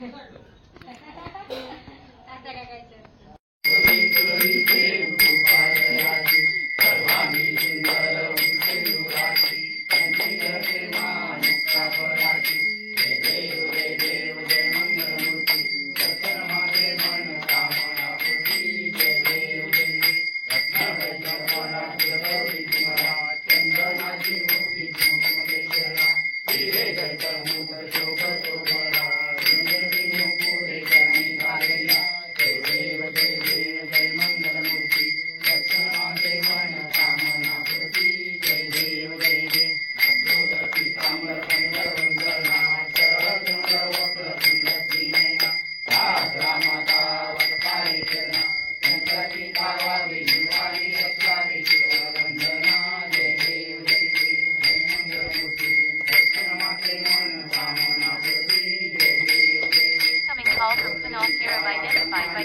आता काय करायचं call from Kunal Karam identified by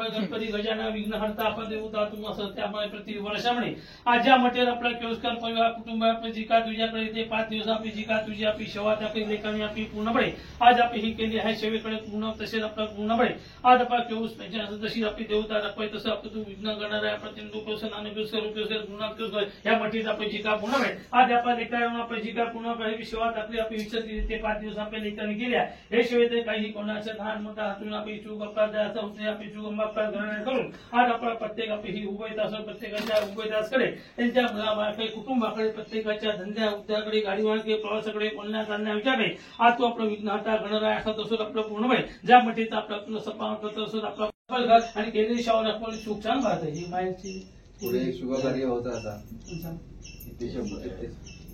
Ganpati Gajanan विघ्नहर्ता आपण देवता तुम असं त्यामुळे प्रति वर्षामुळे आज ज्या मटेर आपला केळुसकर परिवार कुटुंब आपली जिका तुझ्याकडे ते 5 दिवस आपली जिका तुझी आपली शेवात आपली लेखाने आपली पूर्णपणे आज आपली ही केली आहे सेवेकडे पूर्ण तसेच आपला पूर्णपणे आज आपला केळुस जशी आपली देवता दाखवाय तसं आपण तू विघ्न करणार आहे प्रतिनिधी पेसन आणि या मटेर आपली जिका पूर्णपणे आज आपल्या लेखाने आपली जिका पूर्ण शेवात आपली विचारली ते 5 दिवस आपल्या लेखाने केल्या हे शेवेत काही कोणाच्या लहान मोठा हातून आपली चूक अपराध द्यायचा होते आपली चूक गणना करून आज आपला प्रत्येक आपली ही उभयत असं प्रत्येकाच्या उभयतासकडे त्यांच्या काही कुटुंबाकडे प्रत्येकाच्या धंद्या उद्योगाकडे गाडी वाहनकडे प्रवासाकडे बोलण्या चालण्या विचारणे आज तो आपला विघ्नहर्ता गणराय असा तसंच आपलं पूर्णपणे ज्या मटेचा आपला पूर्ण सपान करतो तसंच आपला आणि केंद्रीय शावर आपण सुख छान पाहत ही माहिती पुढे शुभकार्य होतं आता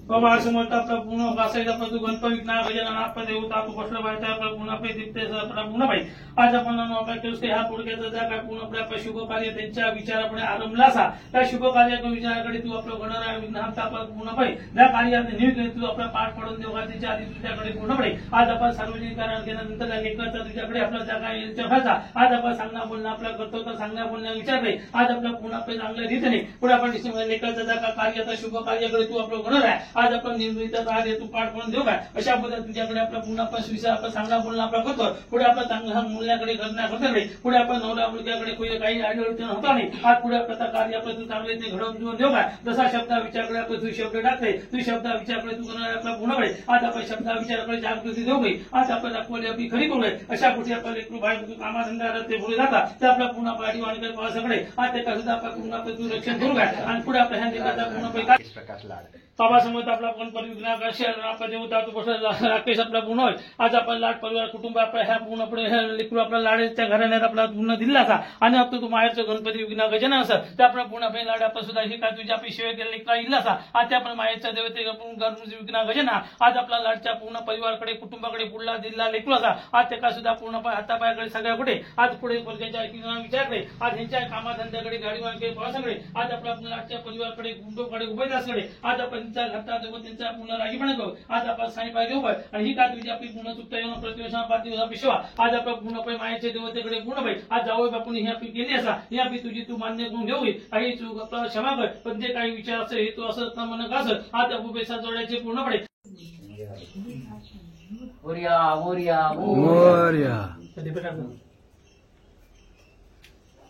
बाबा असं म्हणतं आपला पूर्ण वासायचा आपला तू गणपती नाग गजानन आपण देवता तू बसला पाहिजे आपला पूर्ण आपले दिप्ते आपला पूर्ण पाहिजे आज आपण आपल्या केळुसकर ह्या पुढक्याचा ज्या काय पूर्ण आपल्या शुभ कार्य त्यांच्या विचारापुढे आरंभला असा त्या शुभ कार्याच्या विचाराकडे तू आपलं गणराय विघ्नहर्ता आपला पूर्ण पाहिजे ज्या कार्याने नियुक्त तू आपला पाठ पडून देवा त्याच्या आधी तुझ्याकडे पूर्ण पाहिजे आज आपण सार्वजनिक कारण केल्यानंतर त्या लेखकाचा तुझ्याकडे आपला त्या काय व्हायचा आज आपण सांगणं बोलणं आपला कर्तव्य सांगण्या बोलण्या विचारले आज आपला पूर्ण आपल्या चांगल्या रीतीने पुढे आपण लेखकाचा ज्या कार्याचा शुभ कार्याकडे तू आपलं गणराय आज आपण निर्मित कार्य तू पाठ म्हणून देऊ काय अशा पद्धतीने तुझ्याकडे आपला पुन्हा विषय आपण सांगणं बोलणं आपला करतो पुढे आपला चांगला मूल्याकडे घडण्या करता नाही पुढे आपण नवरा मुलग्याकडे काही आढळून होता नाही आज पुढे आपलं कार्य आपलं तू चांगले ते घडवून देऊ काय जसा शब्द विचारकडे आपण तू शब्द टाकते तू शब्द विचारकडे तू आपला पुन्हा आज आपण शब्द विचाराकडे जागृती देऊ गई आज आपण दाखवली आपली खरी करू अशा कुठे आपल्याला लेकरू बाहेर कामाधंदा ते पुढे जातात ते आपला पुन्हा पाठी वाणकर पावसाकडे आज त्याचा सुद्धा आपण पुन्हा तू रक्षण करू काय आणि पुढे आपल्या ह्या लेखाचा पूर्ण प्रकाश लाड बाबा समोर आपला गणपती विघ्नहर्ता आपला देवता तू बसला राकेश आपला पूर्ण होय आज आपण लाड परिवार कुटुंब आपला ह्या पूर्णपणे लेकरू आपला लाडेच्या घराण्यात आपला पूर्ण दिला असा आणि आपलं तू माहेरचं गणपती विघ्न गजानन असं त्या आपण पूर्ण लाड आपण सुद्धा ही काय तुझ्या आपली सेवे केलेली लेकरा इल्ला असा आज त्या आपण माहेरच्या देवते गणपती विघ्न गजानन आज आपला लाडच्या पूर्ण परिवाराकडे कुटुंबाकडे पुढला दिला लेकरू असा आज त्याला सुद्धा पूर्ण हातापायाकडे सगळ्या कुठे आज पुढे वर्गाच्या विचारकडे आज ह्यांच्या कामाधंद्याकडे गाडी वाहनकडे प्रवासाकडे आज आपला लाडच्या परिवाराकडे कुटुंबाकडे उभयदासकडे आज आपण त्यांचा घरता त्यांचा पूर्ण रागीपणा करू आज आपण साई पाहिजे उभं आणि ही काय तुझी आपली पूर्ण चुकता येऊन प्रतिवर्षा 5 दिवसा पिशवा आज आपण पूर्णपणे मायाच्या देवतेकडे पूर्ण आज जावं बापून ही आपली केली असा ही आपली तुझी तू मान्य करून घेऊ काही चूक आपला क्षमा कर पण जे काही विचार असेल हे तू असं म्हणत असत आज आपण पैसा जोडायचे पूर्णपणे मोरया मोरया मोरया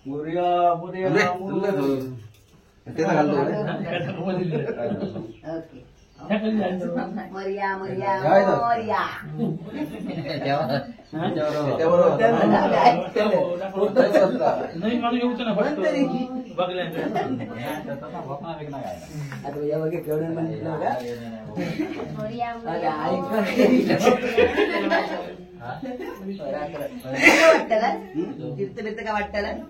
मोरया मोरया ते घालतो ओके मोरया मोरया काय झालं? मोरया त्याच्यावर होता ना. नाही मला येऊच ना फक्त बघल्यानंतर आता या बघे केवढं म्हणलं का मोरया अरे मोरया ऐक वाटतं तीर्थ का वाटतं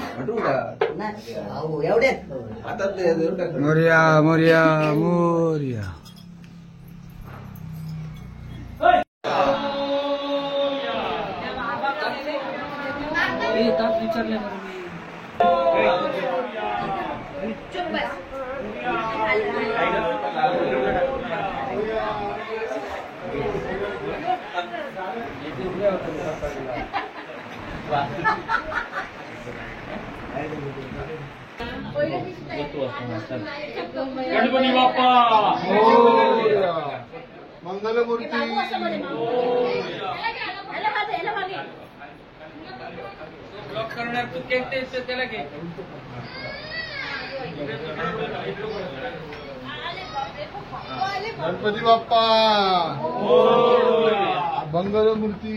म्हटू का ना अहो एवढेच आता ते देऊन टाक. मोरया मोरया मोरया गणपती बाप्पा मंगलमूर्ती ब्लॉक करणार तू केक टेस्ट त्याला घे गणपती बाप्पा मंगलमूर्ती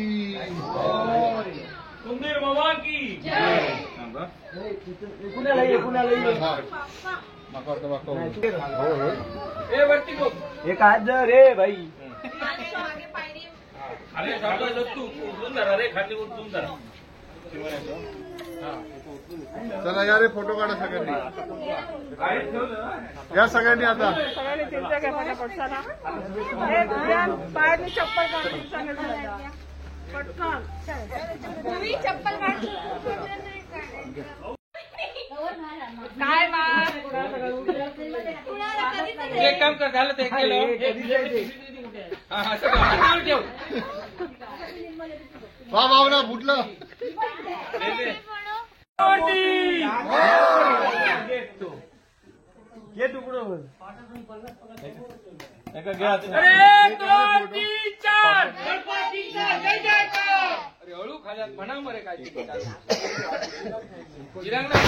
कुंदीर बाबा की ए वरती बघ एक आज रे भाई अरे सावकाश तू उचलून धरा रे खाली उचलून धरा चला या रे फोटो काढा सगळ्यांनी या सगळ्यांनी आता पायाने चप्पल काढून तुम्ही चप्पल काय एक काम कर झालं ते केलं असं कर. ठेव वा भावना फुटलं अरे हळू खाल्यात म्हणा मरे काय जिरांगला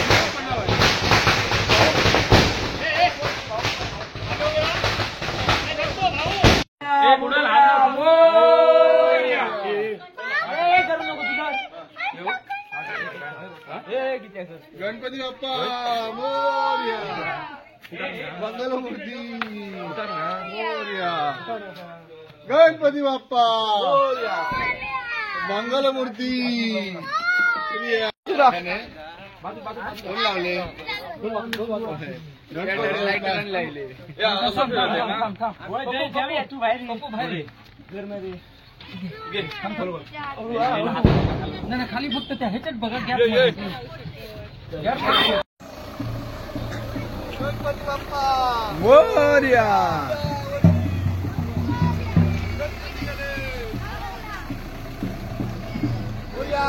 गणपती बाप्पा मोरया मंगलमूर्ती मोरया गणपती बाप्पा मंगलमूर्ती कोण लावले खाली फक्त त्या ह्याच्यात बघा गणपती बाप्पा मोरया मोरया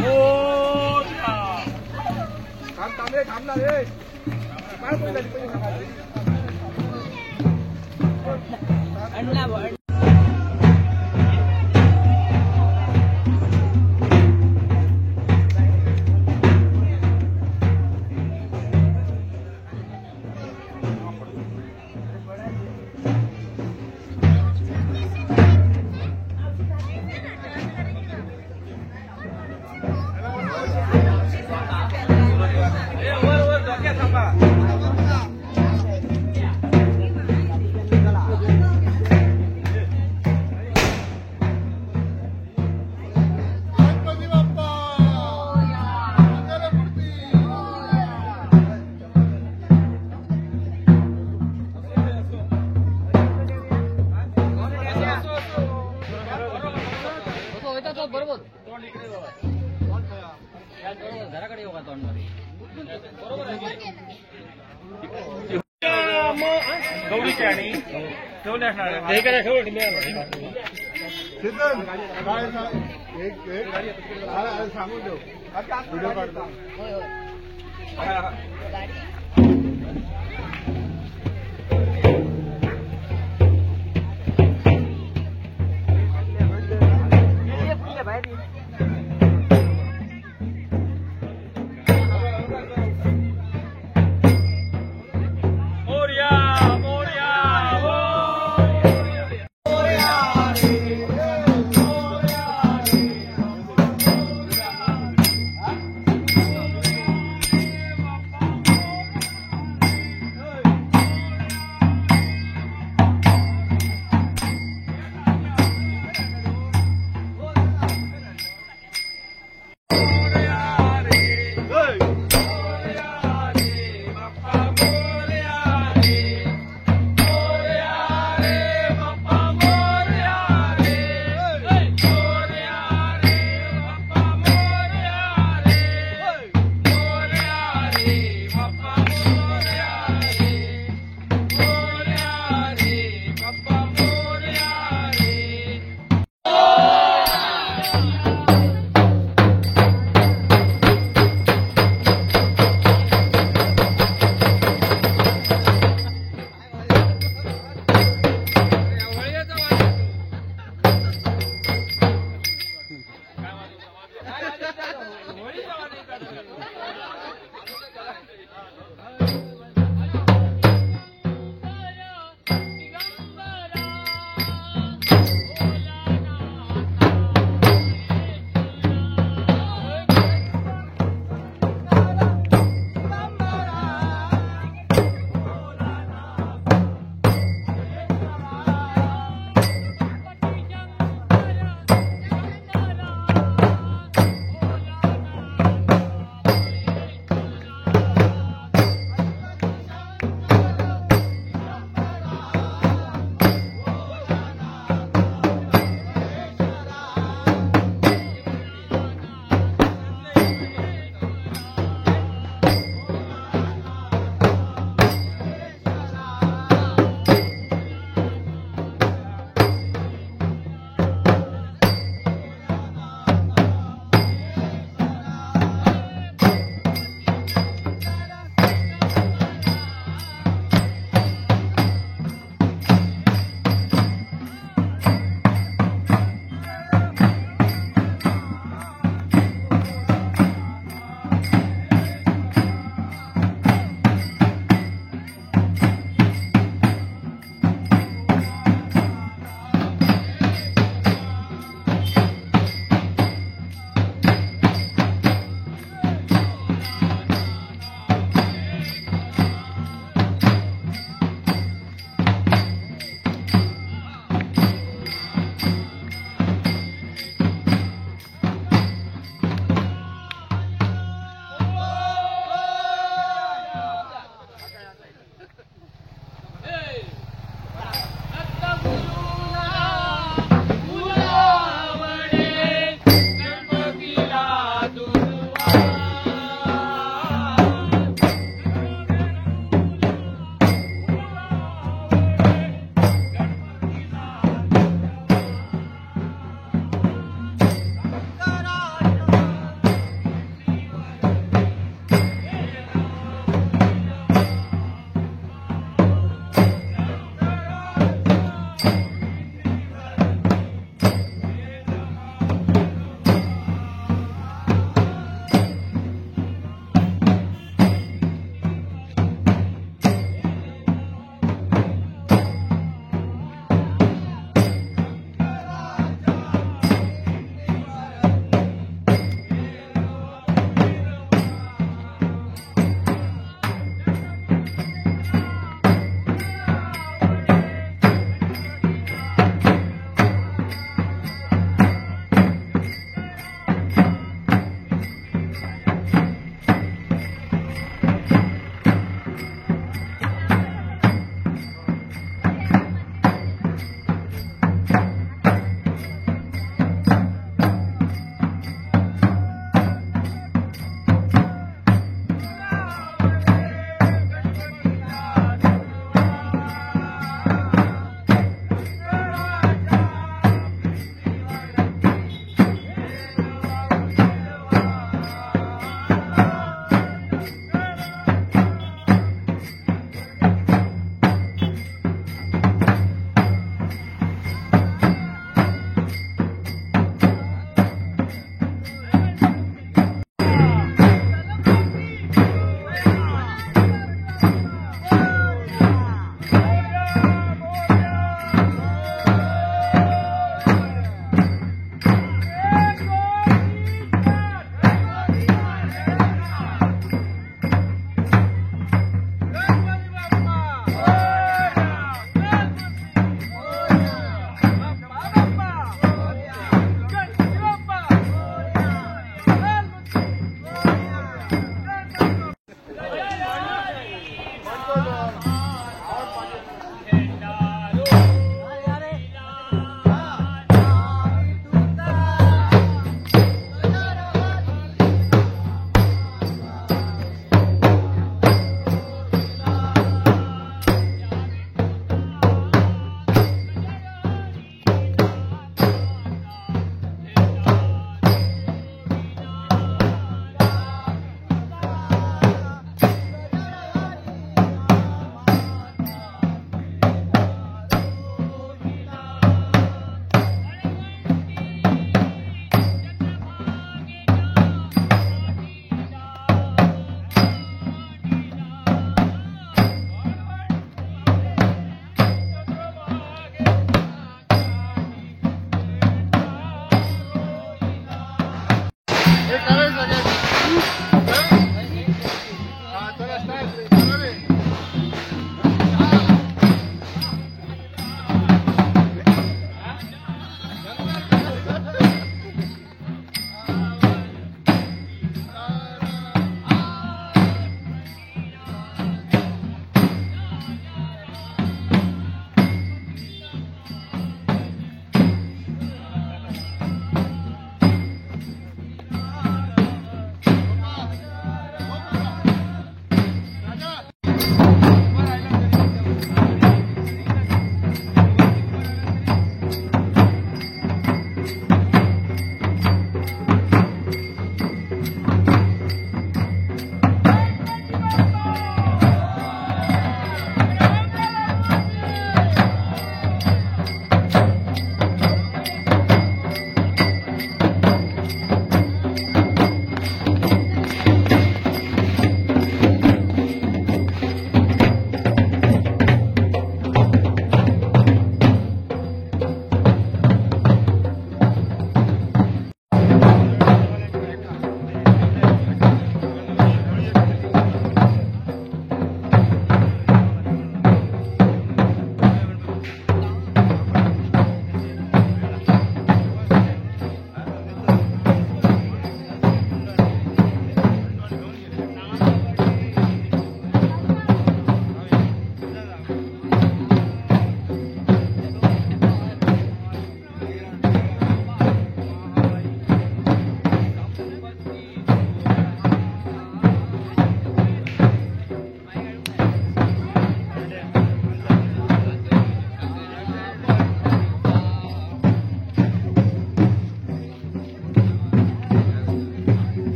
मोरया थांब रे थांब ना रे काय बोलला गणपती बाप्पा मंगलमूर्ती घराकडे येऊ का तोंडमध्ये गौरीची आणि ठेवले असणार चेतन काय एक सांगून देऊ व्हिडिओ काढतो मोरया मोरया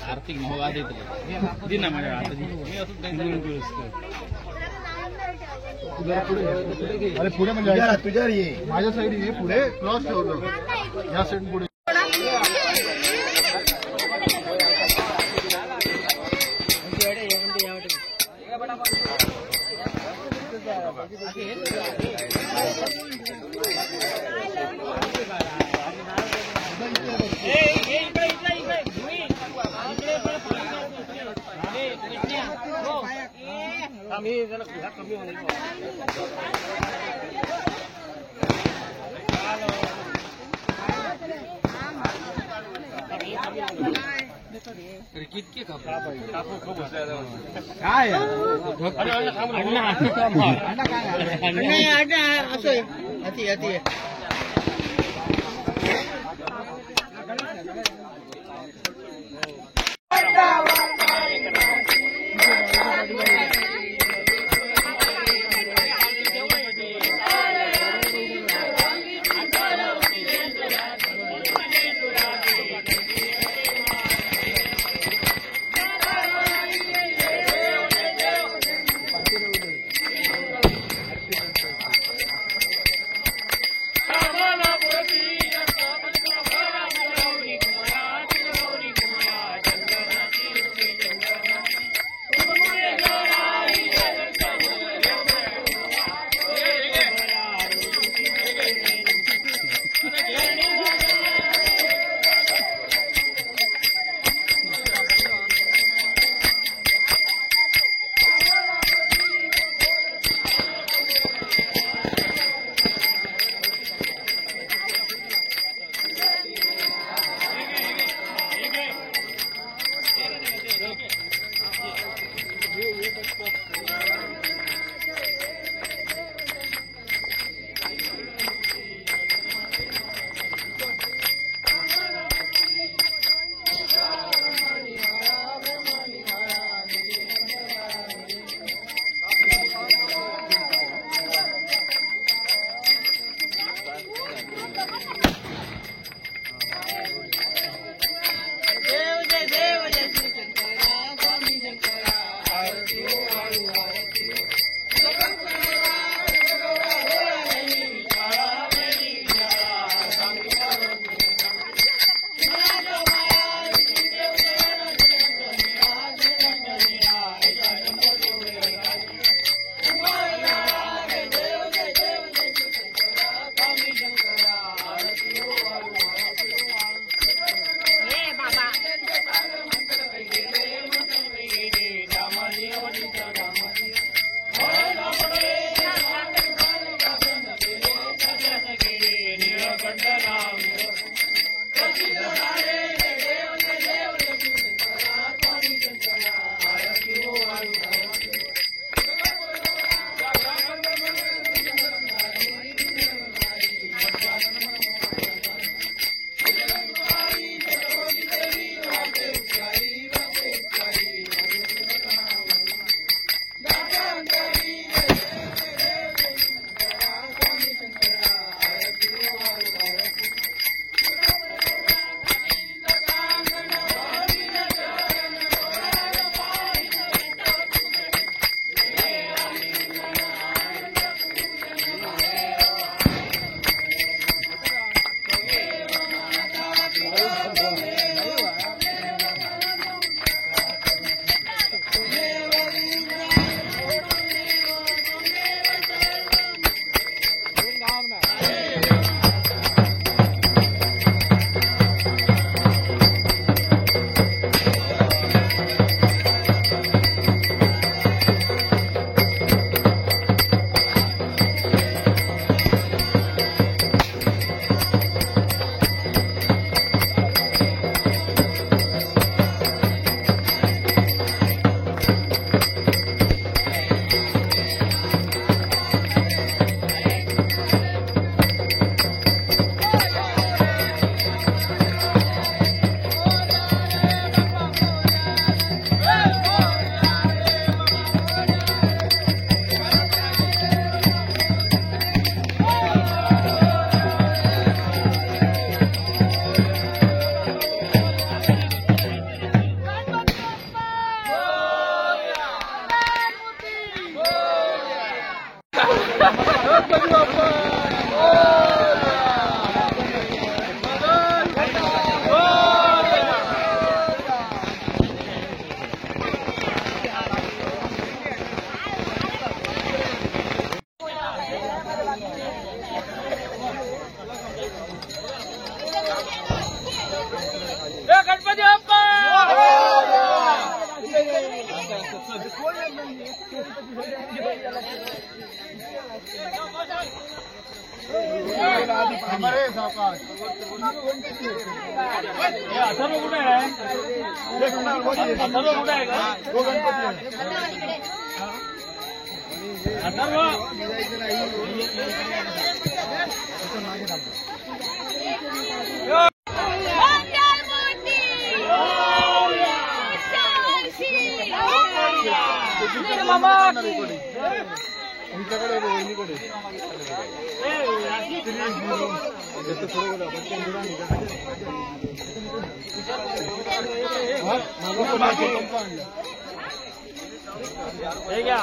आर्थिक महोगा दिन ना माझ्या आता अरे पुढे म्हणजे तुझ्या ये माझ्या साईड ये पुढे क्रॉस ठेवलं या साईड पुढे काय हमारे सावकाश अथर्व कुठे आहे? अथर्व कुठे आहे का? दो गणपती आहे. अथर्व तुमच्याकडे वहिनीकडे हे घ्या.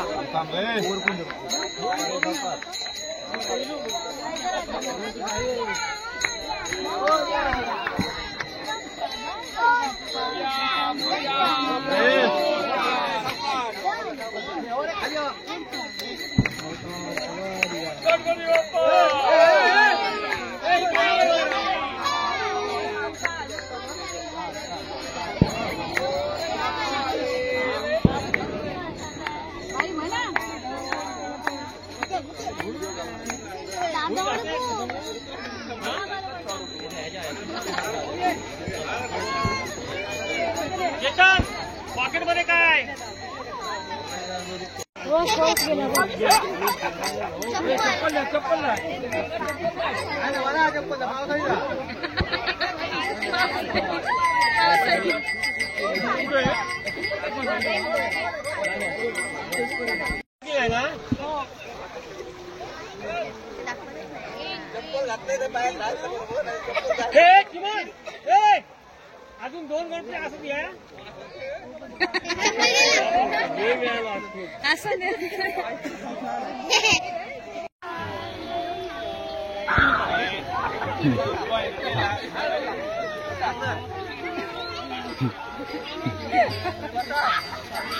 चेतन पॉकेट मध्ये काय? अजून 2 गणपती असत या असं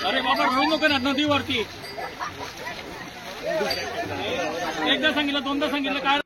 अरे बाबा घेऊ नको ना नदीवरती. एकदा सांगितलं 2दा सांगितलं काय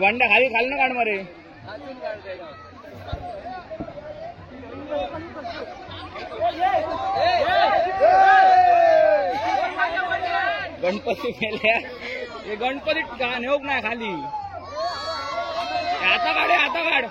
भांड्या खाली खाल ना काढ मारे. गणपती गेल्या हे गणपती नेऊक नाही खाली. आता काढ आता काढ.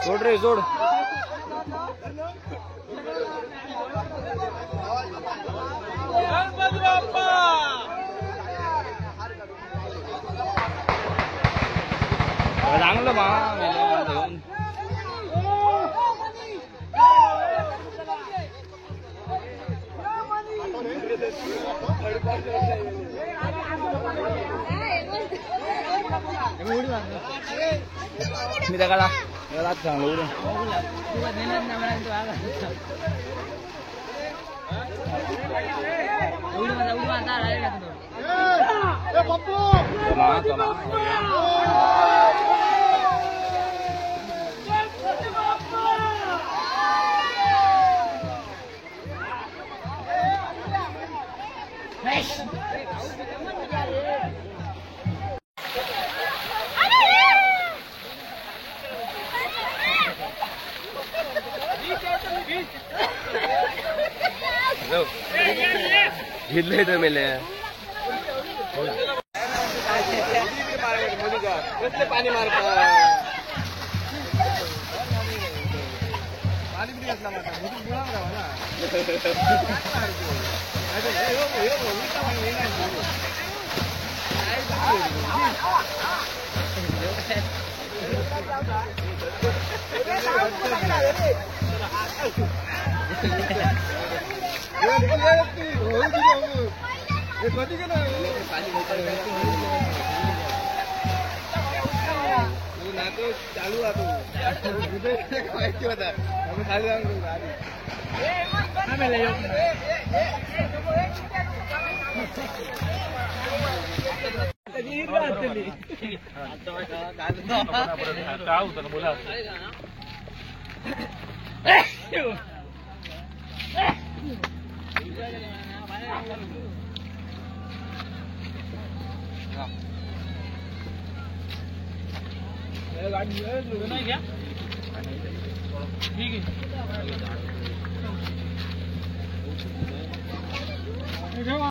जोड रे जोड. गणपती बाप्पा. चांगलं मा घेऊन मी त्याला चांगलं उडून पप्पू घेतलंय तर मेले पाणी मारता पाणी बिडी घातला माझा चालू माहिती होता खाली काय होतं ना बोला नाही घ्या ठीक आहे